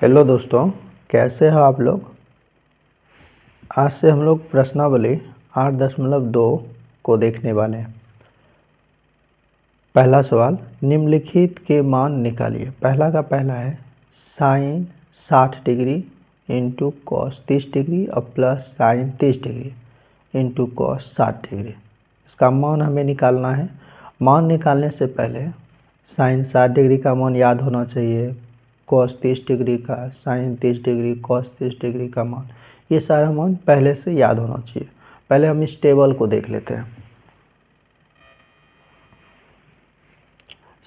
Hello दोस्तों, कैसे हो आप लोग। आज से हम लोग प्रश्नावली 8.2 को देखने वाले हैं। पहला सवाल, निम्नलिखित के मान निकालिए। पहला का पहला है sine 60 degree into cos 30 degree और plus sine 30 degree into cos 60 degree. इसका मान हमें निकालना है। मान निकालने से पहले साइन 60 डिग्री का मान याद होना चाहिए, कॉस 30 डिग्री का, साइन 30 डिग्री, कॉस 30 डिग्री का मान, ये सारा मान पहले से याद होना चाहिए। पहले हम इस टेबल को देख लेते हैं।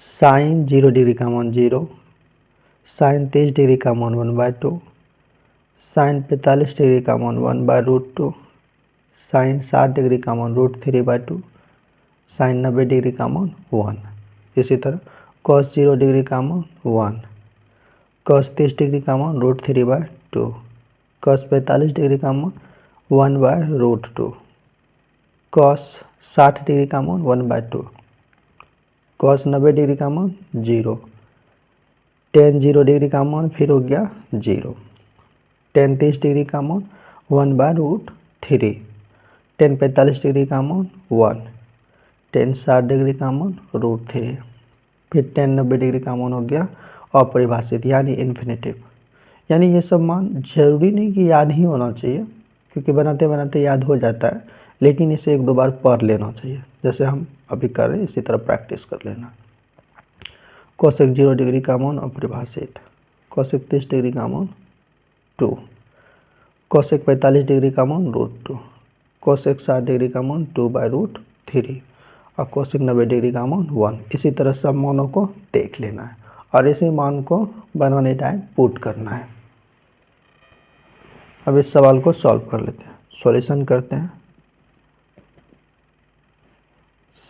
साइन 0 डिग्री का मान 0, साइन 30 डिग्री का मान 1/2, साइन 45 डिग्री का मान 1/√2, साइन 60 डिग्री का मान √3/2, साइन 90 डिग्री का मान 1। इसी तरह कॉस 0 डिग्री का मान 1, कॉस 30 डिग्री का मान √3/2, कॉस 45 डिग्री का मान 1/√2, कॉस 60 डिग्री का मान 1/2, कॉस 90 डिग्री का मान 0, टेन 0 डिग्री का मान फिर हो गया 0, टेन 30 डिग्री का मान 1/√3, टेन 45 डिग्री का मान 1, टेन 60 डिग्री का मान √3, फिर टेन 90 डिग्री का मान हो गया अपरिभाषित यानी इन्फिनेटिव। यानी ये सब मान जरूरी नहीं कि याद ही होना चाहिए, क्योंकि बनाते बनाते याद हो जाता है, लेकिन इसे एक दो बार पढ़ लेना चाहिए, जैसे हम अभी कर रहे हैं इसी तरह प्रैक्टिस कर लेना। कोसेक 0 डिग्री का मान अपरिभाषित, कोसेक 30 डिग्री का मान 2, कोसेक 45 डिग्री का मान √2, कोसेक 60 डिग्री का मान 2/√3 और कोसेक 90 डिग्री का मान 1। इसी तरह सब मानों को देख लेना है और इसी मान को बनाने टाइम पुट करना है। अब इस सवाल को सॉल्व कर लेते हैं। सॉल्यूशन करते हैं।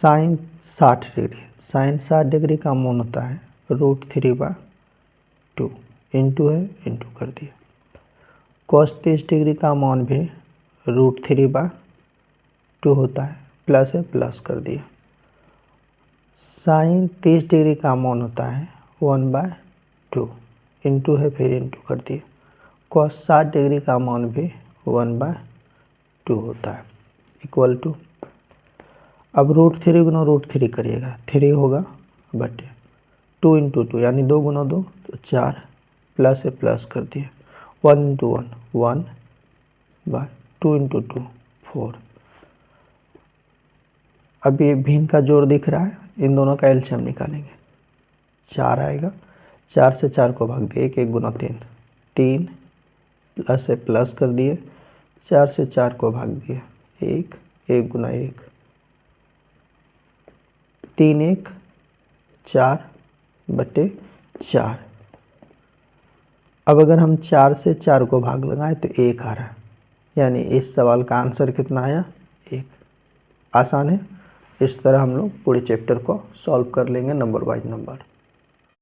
साइन 60 डिग्री, साइन 60 डिग्री का मान होता है √3/2, इंटू है इंटू कर दिया। कॉस 30 डिग्री का मान भी √3/2 होता है, प्लस है प्लस कर दिया। साइन 30 डिग्री का मान होता है 1/2, इंटू है फिर इंटू कर दिया। कॉस 60 डिग्री का मान भी 1/2 होता है, इक्वल टू, अब √3 गुना √3 करिएगा, 3 होगा बटे 2 इंटू 2 यानी 2 गुना 2 तो 4, प्लस है प्लस कर दिए। 1 इंटू 1 1/2 इंटू 2 4। अब ये भिन्न का जोड़ दिख रहा है, इन दोनों का एलसीएम निकालेंगे, 4 आएगा। 4 से 4 को भाग दिए, 1 1 गुना 3 3, प्लस है प्लस कर दिए। 4 से 4 को भाग दिए, 1 1 गुना 1, 3 1 4/4। अब अगर हम 4 से 4 को भाग लगाएं तो 1 आ रहा है, यानी इस सवाल का आंसर कितना आया 1। आसान है। इस तरह हम लोग पूरे चैप्टर को सॉल्व कर लेंगे नंबर वाइज नंबर।